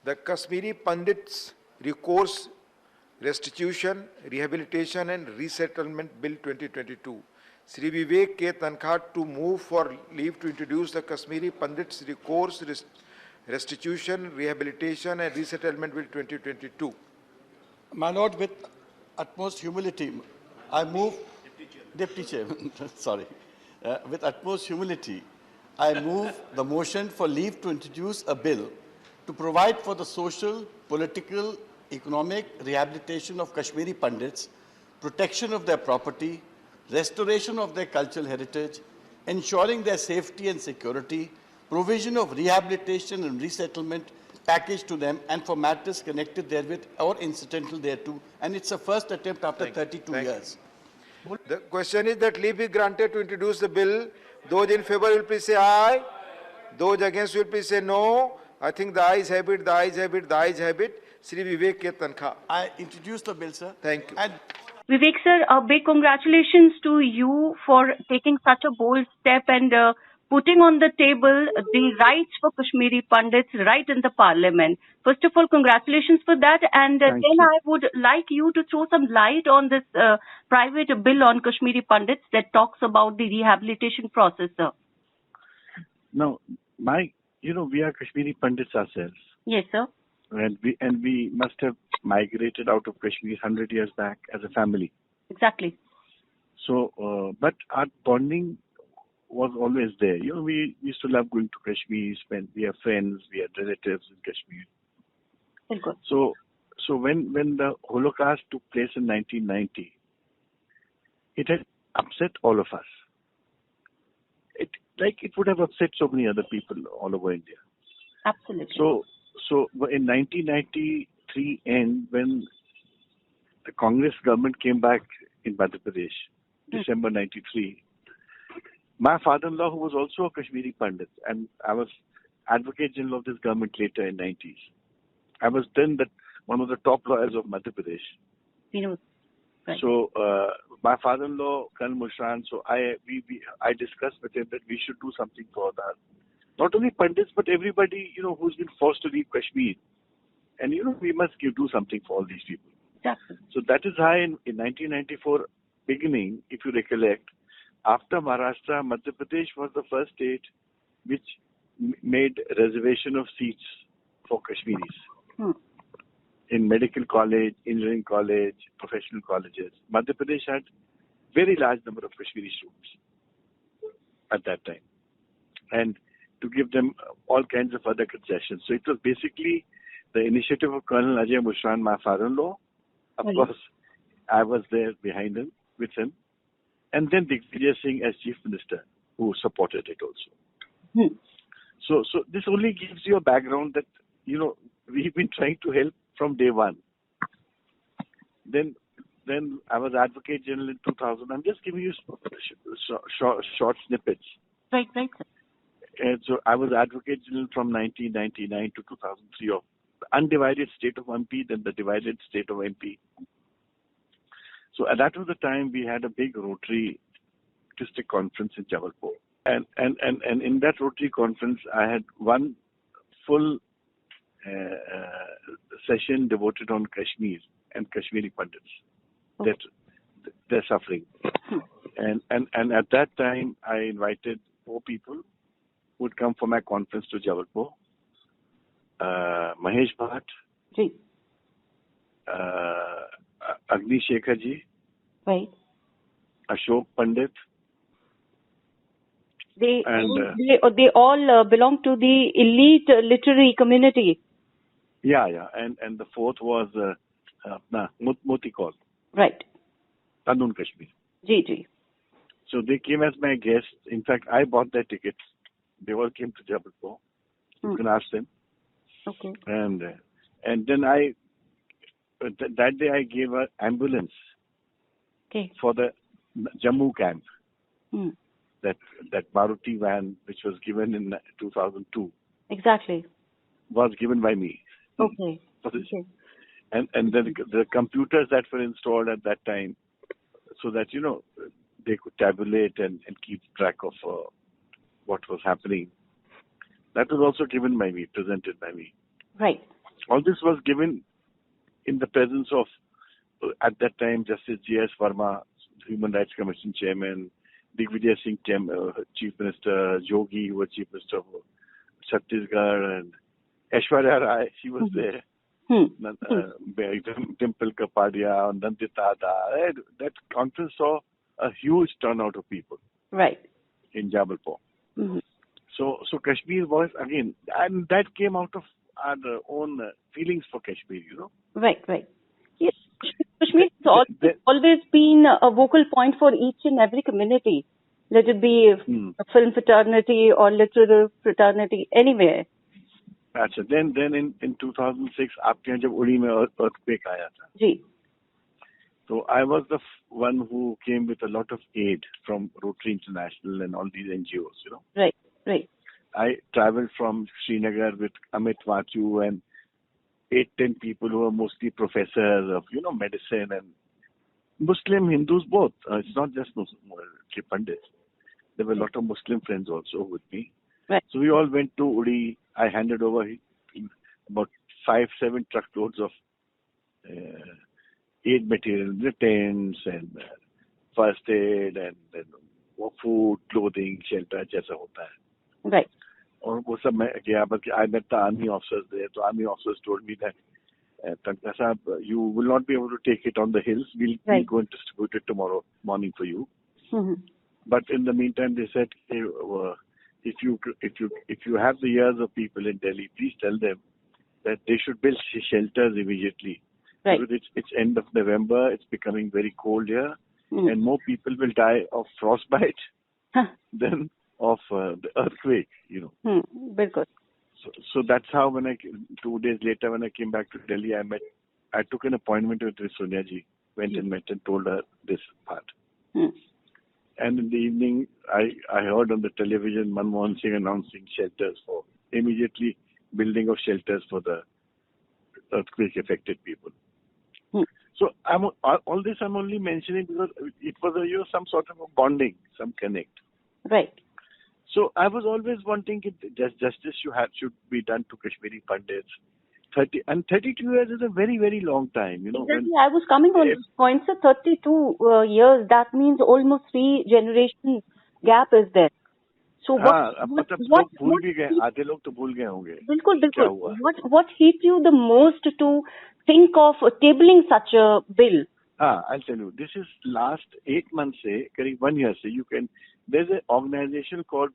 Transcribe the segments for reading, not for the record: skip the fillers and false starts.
the Kashmiri Pandits Recourse Restitution, Rehabilitation and Resettlement Bill 2022. Sri Vivek Tankha to move for leave to introduce the Kashmiri Pandits Recourse Restitution, Rehabilitation and Resettlement Bill 2022. My Lord, with utmost humility, I move, Deputy Chairman, sorry. With utmost humility, I move the motion for leave to introduce a bill to provide for the social, political, economic rehabilitation of Kashmiri Pandits, protection of their property, restoration of their cultural heritage, ensuring their safety and security, provision of rehabilitation and resettlement package to them, and for matters connected therewith or incidental thereto. And it's a first attempt after 32 years. The question is that leave be granted to introduce the bill. Those in favor will please say aye. Those against will please say no. I think the ayes have it, the ayes have it, the ayes have it. Sri Vivek Tankha. I introduce the bill, sir. Thank you. And Vivek sir, a big congratulations to you for taking such a bold step and putting on the table the rights for Kashmiri Pandits right in the parliament. First of all, congratulations for that. And then I would like you to throw some light on this private bill on Kashmiri Pandits that talks about the rehabilitation process, sir. No, we are Kashmiri Pandits ourselves. Yes, sir. And we must have migrated out of Kashmir 100 years back as a family. Exactly. So, but our bonding was always there. We used to love going to Kashmir. We have friends, we have relatives in Kashmir. Very good. So when the Holocaust took place in 1990, it had upset all of us. It would have upset so many other people all over India. Absolutely. So in 1993 end, when the Congress government came back in Madhya Pradesh, December 93, my father-in-law, who was also a Kashmiri Pandit, and I was Advocate General of this government later in 90s. I was then one of the top lawyers of Madhya Pradesh. Right. So my father-in-law, Colonel Mushran, so I discussed with him that we should do something for that. Not only Pandits, but everybody, who's been forced to leave Kashmir. And, we must do something for all these people. Exactly. So that is why in 1994 beginning, if you recollect, after Maharashtra, Madhya Pradesh was the first state which made reservation of seats for Kashmiris. In medical college, engineering college, professional colleges. Madhya Pradesh had very large number of Kashmiri students at that time. And to give them all kinds of other concessions. So it was basically the initiative of Colonel Ajay Mushran, my father-in-law. Of course, I was there behind him, with him. And then Digvijay Singh as Chief Minister, who supported it also. So this only gives you a background that, we've been trying to help from day one. Then I was Advocate General in 2000. I'm just giving you short snippets. Right. And so I was Advocate General from 1999 to 2003 of the undivided state of MP, then the divided state of MP. So that was the time we had a big Rotary district conference in Jabalpur. And in that Rotary conference, I had one full session devoted on Kashmir and Kashmiri Pandits, their suffering. And at that time, I invited 4 people who would come for my conference to Jabalpur. Mahesh Bhatt, Agni Shekhar ji, right. Ashok Pandit. They all belong to the elite literary community. Yeah. And the 4th was Moti Kaur. Right. Tanun Kashmir. Ji. So they came as my guests. In fact, I bought their tickets. They all came to Jabalpur. You can ask them. Okay. And then that day I gave an ambulance for the Jammu camp. That Maruti van, which was given in 2002. Exactly. Was given by me. Okay. And then the computers that were installed at that time, so that, they could tabulate and keep track of what was happening. That was also given by me, presented by me. Right. All this was given in the presence of, at that time, Justice J.S. Verma, Human Rights Commission Chairman, Digvijay Singh, Chief Minister, Yogi, who was Chief Minister of Chhattisgarh, and Aishwarya Rai, she was there. Dimple Kapadia, Nandita Da. That conference saw a huge turnout of people. Right. In Jabalpur. Mm-hmm. So Kashmir was again, and that came out of our own feelings for Kashmir, you know. Right. Yes, Kashmir has always been a vocal point for each and every community. Let it be a film fraternity or literary fraternity, anywhere. अच्छा, then in 2006 आपके यहाँ जब उड़ी में earthquake आया था. जी. So I was the one who came with a lot of aid from Rotary International and all these NGOs, you know. Right. I traveled from Srinagar with Amit Vachu and 8-10 people who are mostly professors of, you know, medicine and Muslim, Hindus both. It's not just Pandits. There were a lot of Muslim friends also with me. Right. So we all went to Uri. I handed over about 5-7 truckloads of aid material, the tents and first aid and food, clothing, shelter, जैसा होता है. Right. और वो सब मैं गया, बल्कि I met the army officers there. So army officers told me that, Tankha Sahab, you will not be able to take it on the hills. We'll go and distribute it tomorrow morning for you. Mm-hmm. But in the meantime, they said, hey, if you have the ears of people in Delhi, please tell them that they should build shelters immediately. Right. Because it's end of November, it's becoming very cold here, and more people will die of frostbite than of the earthquake, you know. Very good. So that's how 2 days later when I came back to Delhi, I took an appointment with Sonia ji, went and met and told her this part. And in the evening, I heard on the television Manmohan Singh announcing shelters for immediately building of shelters for the earthquake affected people. So all this I'm only mentioning because it was some sort of a bonding, some connect. Right. So I was always wanting justice should be done to Kashmiri Pandits. 32 years is a very, very long time, you know. Exactly. I was coming on this point, sir. 32 years, that means almost 3 generations gap is there. So what भूल भी गए, आधे लोग तो भूल गए होंगे. बिल्कुल. What hit you the most to think of tabling such a bill? I'll tell you. This is last 8 months से, करीब 1 year से, there's an organization called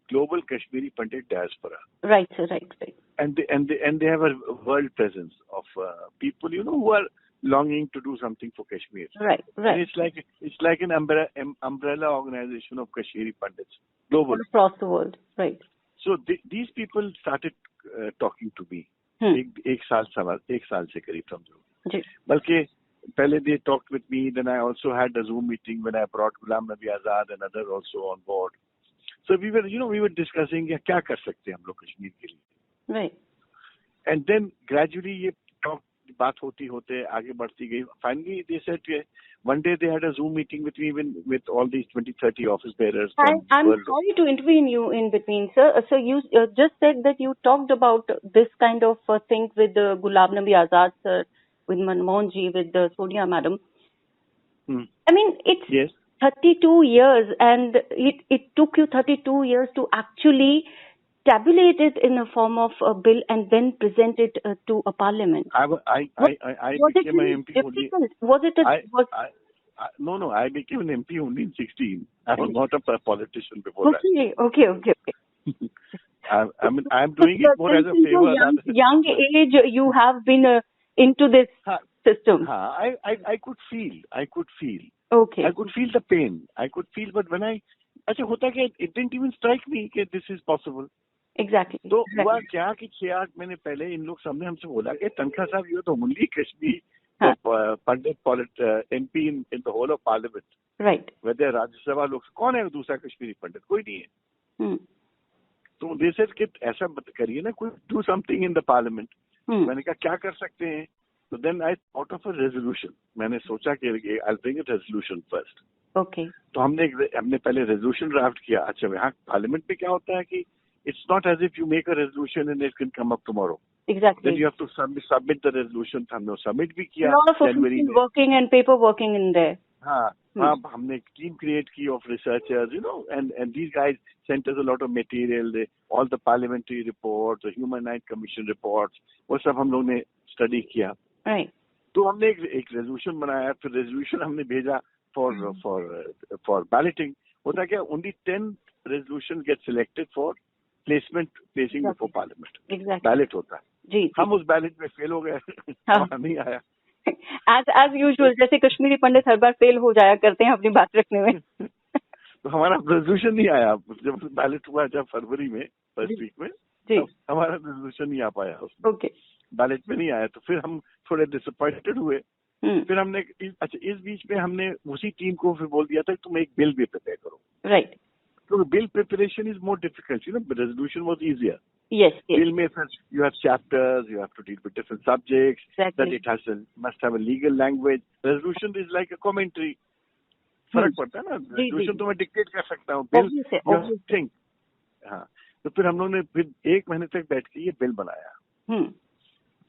Global Kashmiri Pandit Diaspora. Right, sir. Right. And they have a world presence of people, you know, who are longing to do something for Kashmir. Right. And it's like an umbrella organization of Kashmiri Pandits, global. All across the world. Right. So these people started talking to me. एक साल से करीब समझो. बल्कि पहले they talked with me, then I also had a Zoom meeting when I brought Ghulam Nabi Azad and others also on board. So we were discussing क्या कर सकते हैं हम लोग कश्मीर के लिए. Right. And then gradually ये बात होते आगे बढ़ती गई. Finally they said one day they had a Zoom meeting with me with all these 20-30 office bearers. I'm sorry to intervene you in between, sir. So you just said that you talked about this kind of things with Ghulam Nabi Azad, sir, with Manmohan ji, with Sonia madam. I mean, it's 32 years, and it took you 32 years to actually tabulate it in a form of a bill and then present it to a parliament. I became an MP only. Was it No, I became an MP only in 16. I was not a politician before that. Okay. I'm doing it more as a favor. Young age, you have been into this system. I could feel. Okay. I could feel the pain. But when it didn't even strike me that this is possible. Exactly. तो हुआ क्या कि 6-8 महीने पहले इन लोग सबने हमसे बोला कि तनखा साहब you are the only Kashmiri Pandit MP in the whole of Parliament. Right. Whether Rajya Sabha लोग कौन है दूसरा कश्मीरी पंडित, कोई नहीं है. तो they said कि ऐसा मत करिए ना, कोई do something in the Parliament. मैंने कहा क्या कर सकते हैं. So then I thought of a resolution. मैंने सोचा कि I'll bring a resolution first. Okay. तो हमने पहले resolution draft किया. अच्छा यहाँ Parliament में क्या होता है कि it's not as if you make a resolution and it can come up tomorrow. Exactly. Then you have to submit the resolution. हमने submit भी किया A lot of January official में. working and paper working in there. हाँ, वहाँ हमने एक team create की of researchers, and these guys sent us a lot of material. All the parliamentary reports, the Human Rights Commission reports, वो सब हम लोग ने study किया. Right. तो हमने एक resolution बनाया, फिर resolution हमने भेजा for balloting. होता क्या? Only 10 resolutions get selected for placing before Parliament. Exactly. Ballot होता है. जी. हम उस ballot में fail हो गए. हमारा नहीं आया. As usual, जैसे कश्मीरी पंडित हर बार फेल हो जाया करते हैं अपनी बात रखने में. तो हमारा रेजोल्यूशन नहीं आया. जब बैलेट हुआ जब फरवरी में फर्स्ट वीक में, तब हमारा रेजोल्यूशन नहीं आ पाया उसमें. ओके. बैलेट में नहीं आया तो फिर हम थोड़े डिसअपॉइंटेड हुए. फिर हमने इस बीच में हमने उसी टीम को फिर बोल दिया था कि तुम एक बिल भी प्रिपेयर करो. राइट. तो bill preparation is more difficult. Resolution was easier. Yes. Bill may you have chapters, you have to deal with different subjects. Exactly. That it must have a legal language. Resolution is like a commentary. फर्क पड़ता है ना. Resolution तो मैं dictate कर सकता हूँ. Bill you have to think. हाँ. तो फिर हम लोग ने फिर 1 महीने तक बैठ के ये बिल बनाया.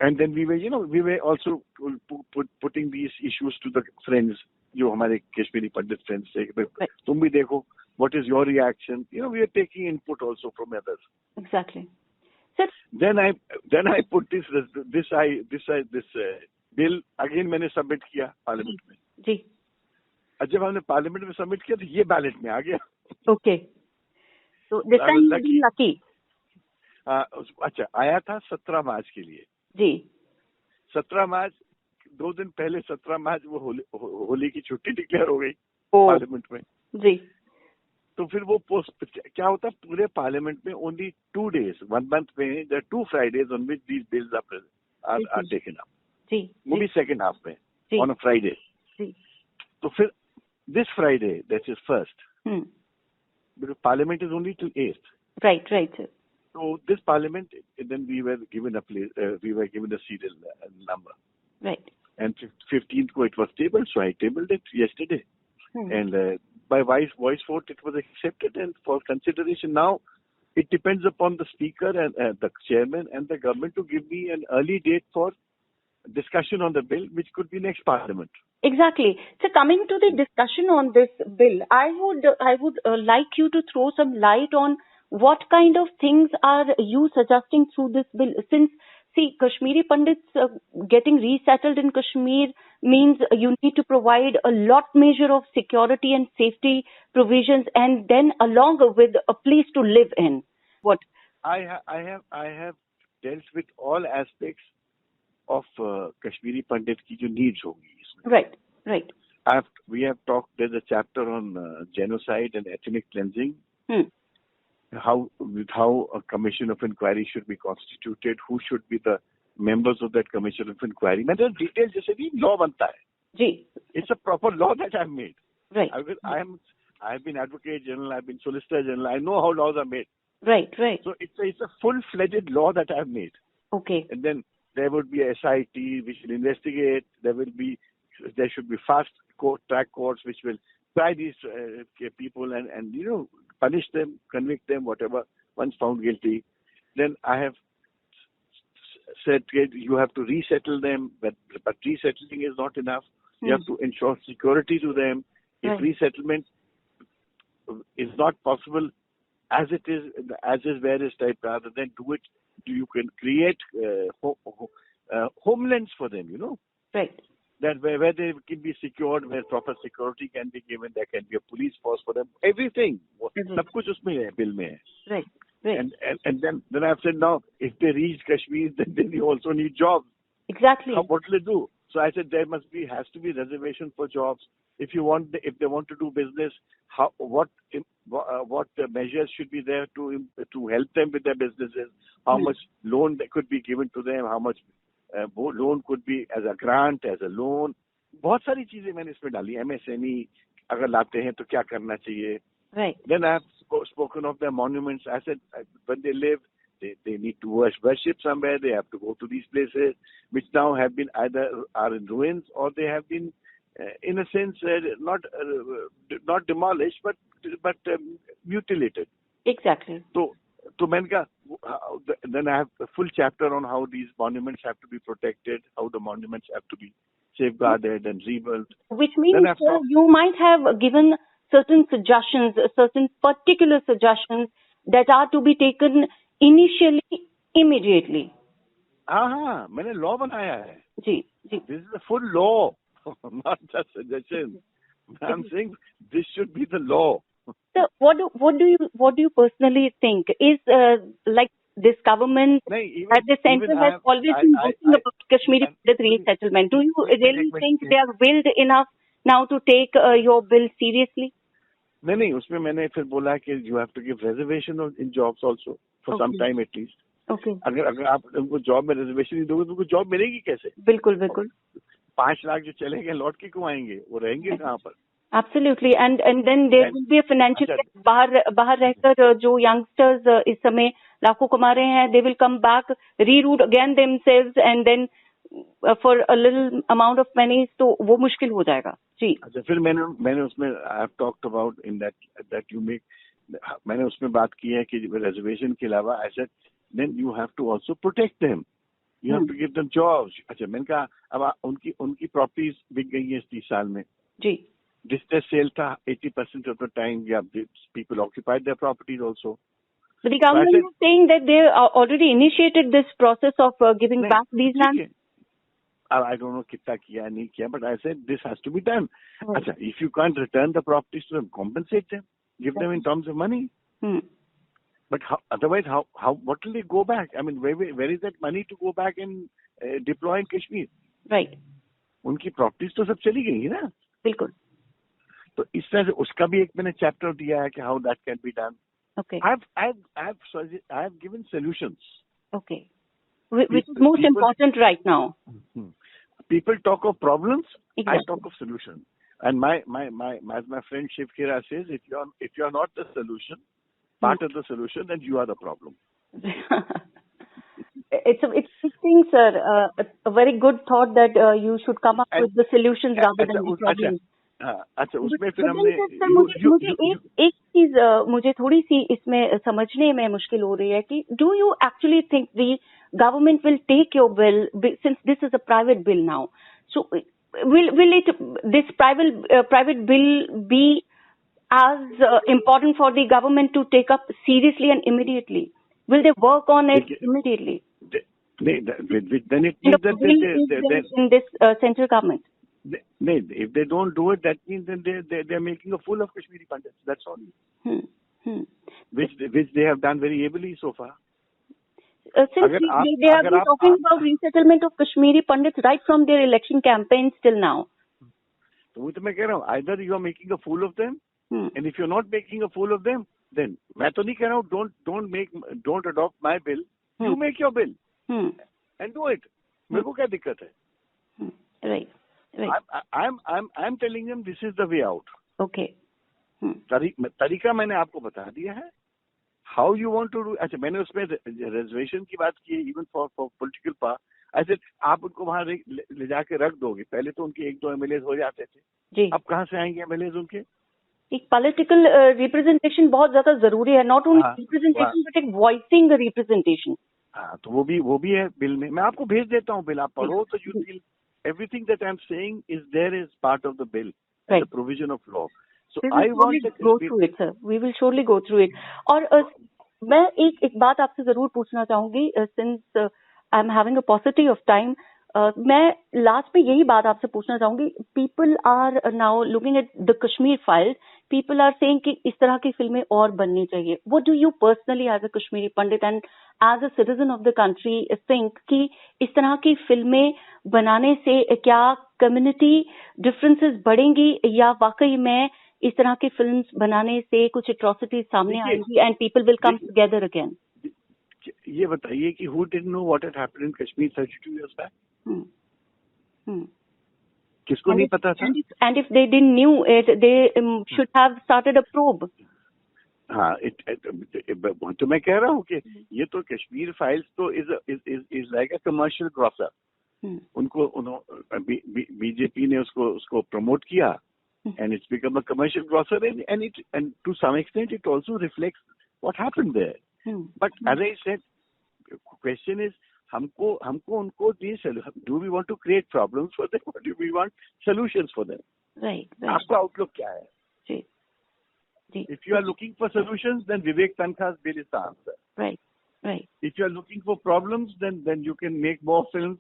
And then we were also putting these issues to the friends, जो हमारे कश्मीरी पंडित friends थे. तुम भी देखो. What is your reaction? We are taking input also from others. Exactly. Sir, Then I put this bill again. मैंने submit किया parliament में. जी. जब हमने पार्लियामेंट में सबमिट किया तो ये बैलेट में आ गया. ओके. तो this time you be lucky. अच्छा, आया था 17 मार्च के लिए. जी. 17 मार्च 2 दिन पहले 17 मार्च वो होली की छुट्टी डिक्लेयर हो गई पार्लियामेंट में. जी. तो फिर वो क्या होता पूरे पार्लियामेंट में ओनली 2 days, 1 month में there are 2 Fridays on which these bills are taken up. जी. वो भी second half में on a Friday. जी. तो फिर this Friday, that is first, because Parliament is only till 8th. Right, sir. So this Parliament, then we were given a serial number. Right. And 15th ko it was tabled, so I tabled it yesterday. And by voice vote it was accepted and for consideration. Now it depends upon the speaker and the chairman and the government to give me an early date for discussion on the bill, which could be next Parliament. Exactly. So coming to the discussion on this bill, I would like you to throw some light on what kind of things are you suggesting through this bill. Since, see, Kashmiri Pandits getting resettled in Kashmir means you need to provide a lot measure of security and safety provisions, and then along with a place to live in. What? I have dealt with all aspects of Kashmiri Pandit ki jo needs hogi. Right. We have talked, there's a chapter on genocide and ethnic cleansing. How a commission of inquiry should be constituted, who should be the members of that commission of inquiry. Matlab details जैसे भी law बनता है. जी. It's a proper law that I've made. Right. I've been Advocate General, I've been Solicitor General. I know how laws are made. Right. So it's a full-fledged law that I've made. Okay. And then there would be a SIT which will investigate. There should be fast track courts which will try these people and punish them, convict them, whatever, once found guilty. Then I have said you have to resettle them, but resettling is not enough. You have to ensure security to them. If resettlement is not possible as is various type, rather than do it, you can create homelands for them, Right. That where they can be secured, where proper security can be given, there can be a police force for them. Everything. सब कुछ उसमें है, bill में है. Right. And then I've said now, if they reach Kashmir, then you also need jobs. Exactly. What will they do? So I said there has to be reservation for jobs. If they want to do business, what measures should be there to help them with their businesses? How much loan that could be given to them? How much loan could be as a grant, as a loan? बहुत सारी चीजें मैंने इसमें डाली. MSME अगर लाते हैं तो क्या करना चाहिए? Right. Then I have spoken of their monuments. I said when they live, they need to worship somewhere. They have to go to these places, which now have been either are in ruins or they have been, in a sense, not demolished, but mutilated. Exactly. So तो मैंने कहा, then I have a full chapter on how these monuments have to be protected, how the monuments have to be safeguarded and rebuilt. Which means you might have given certain suggestions, certain particular suggestions that are to be taken initially, immediately. हाँ, मैंने law बनाया है. जी, जी. This is a full law, not just suggestions. I'm saying this should be the law. So what do you personally think is like this government at the center has always been working about Kashmiri Pandit resettlement. Do you really think they are willed enough now to take your bill seriously? नहीं, उसमें मैंने फिर बोला कि you have to give reservation in jobs also for some time at least. Okay. अगर आप उनको job में रिजर्वेशन नहीं दोगे तो उनको जॉब मिलेगी कैसे? बिल्कुल बिल्कुल. 5 लाख जो चले गए लौट के क्यों आएंगे? वो रहेंगे कहाँ पर? Absolutely, and then there will be a financial बाहर रहकर जो youngsters इस समय लाखों कमा रहे हैं, they will come back, reroute again themselves and then for a little amount of money, तो वो मुश्किल हो जाएगा. जी. अच्छा, फिर मैंने उसमें I have talked about in that you make, मैंने उसमें बात की है कि reservation के अलावा I said then you have to also protect them. You have to give them jobs. अच्छा, मैंने कहा अब उनकी प्रॉपर्टीज बिक गई है इस 30 साल में. जी. Distress sale था 80% of the time. Yeah, people occupied their properties also. But the government is saying that they already initiated this process of giving back these lands. I don't know कितना किया नहीं किया, but I said this has to be done. अच्छा, if you can't return the properties to them, compensate them, give them in terms of money. But otherwise, what will they go back? I mean, where is that money to go back and deploy in Kashmir? Right. उनकी properties तो सब चली गई ना. बिल्कुल. तो इस तरह से उसका भी एक मैंने चैप्टर दिया है कि how that can be done. Okay. I have given solutions. Okay. Which is most important right now. People talk of problems. Exactly. I talk of solutions. And my friend Shiv Khera says, if you are not the solution, part of the solution, then you are the problem. It's interesting, sir. A very good thought that you should come up with the solutions rather than the problems. अच्छा, उसमें फिर हमने मुझे एक चीज मुझे थोड़ी सी इसमें समझने में मुश्किल हो रही है कि do you actually think the government will take your bill since this is a private bill now? So will this private bill be as important for the government to take up seriously and immediately? Will they work on it immediately? Then it means that in this central government. If they don't do it, that means then they're making a fool of Kashmiri Pandits. That's all. Which they have done very ably so far. Since they have been talking about resettlement of Kashmiri Pandits right from their election campaigns till now. तो वो तो मैं कह रहा हूँ, either you are making a fool of them, and if you're not making a fool of them, then मैं तो नहीं कह रहा हूँ don't adopt my bill. You make your bill and do it. मेरे को क्या दिक्कत है? Right. Right. I'm telling them this is the way out. Okay. तरीका मैंने आपको बता दिया है. How you want to do? अच्छा, मैंने उसमें reservation की बात की है, even for political power. I said आप उनको वहाँ ले जाके रख दोगे. पहले तो उनके 1-2 MLAs हो जाते थे. जी. अब कहाँ से आएंगे MLAs उनके? एक political representation बहुत ज़्यादा जरूरी है. Not only representation but एक voicing representation. हाँ, तो वो भी है बिल में. मैं आपको भेज देता हूँ बिल. आप पढ़ो तो you feel everything that I'm saying is there is part of the bill, right. The provision of law. So we will go through it, sir. We will surely go through it. और मैं एक बात आपसे जरूर पूछना चाहूंगी, since I'm having a paucity of time. मैं last में यही बात आपसे पूछना चाहूंगी. People are now looking at the Kashmir files. People are saying कि इस तरह की फिल्में और बननी चाहिए. What do you personally, as a Kashmiri Pandit and as a citizen of the country, think कि इस तरह की फिल्में बनाने से क्या community differences बढ़ेंगी या वाकई में इस तरह की फिल्म्स बनाने से कुछ atrocities सामने आएंगी and people will come together again? ये बताइए कि who didn't know what had happened in Kashmir 32 years back? किसको नहीं पता था? And if they didn't knew it, they should have started a probe. हाँ, तो मैं कह रहा हूँ कि ये तो कश्मीर फाइल्स तो is like a commercial grosser. उनको बीजेपी ने उसको प्रमोट किया and it's become a commercial grosser and to some extent it also reflects what happened there. But as I said, question is, हमको उनको do we want to create problems for them or do we want solutions for them? Right. आपका outlook क्या है? जी. If you are looking for solutions, then Vivek Tankha's bill is the answer. Right. If you are looking for problems, then you can make more films,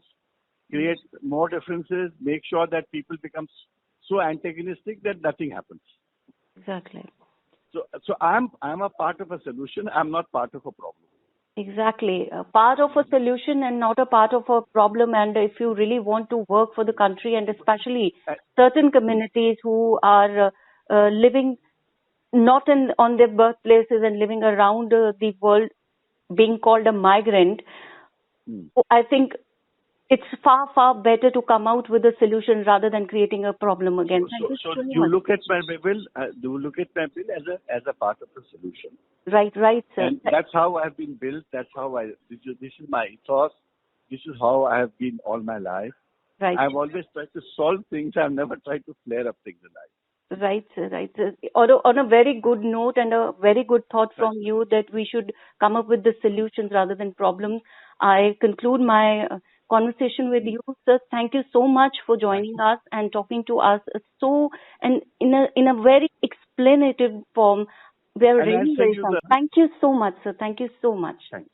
create more differences, make sure that people become so antagonistic that nothing happens. Exactly. So I'm a part of a solution. I'm not part of a problem. Exactly. A part of a solution and not a part of a problem. And if you really want to work for the country, and especially certain communities who are living not on their birthplaces and living around the world, being called a migrant, I think it's far, far better to come out with a solution rather than creating a problem again. So you look at my bill, as a part of the solution. Right, sir. And that's how I've been built. That's how this is my ethos. This is how I have been all my life. Right. I've always tried to solve things. I've never tried to flare up things in life. Right, sir. On a very good note and a very good thought from you that we should come up with the solutions rather than problems, I conclude my conversation with you, sir. Thank you so much for joining us and talking to us and in a very explanative form. We are really very thankful. Thank you so much, sir. Thank you so much. Thanks.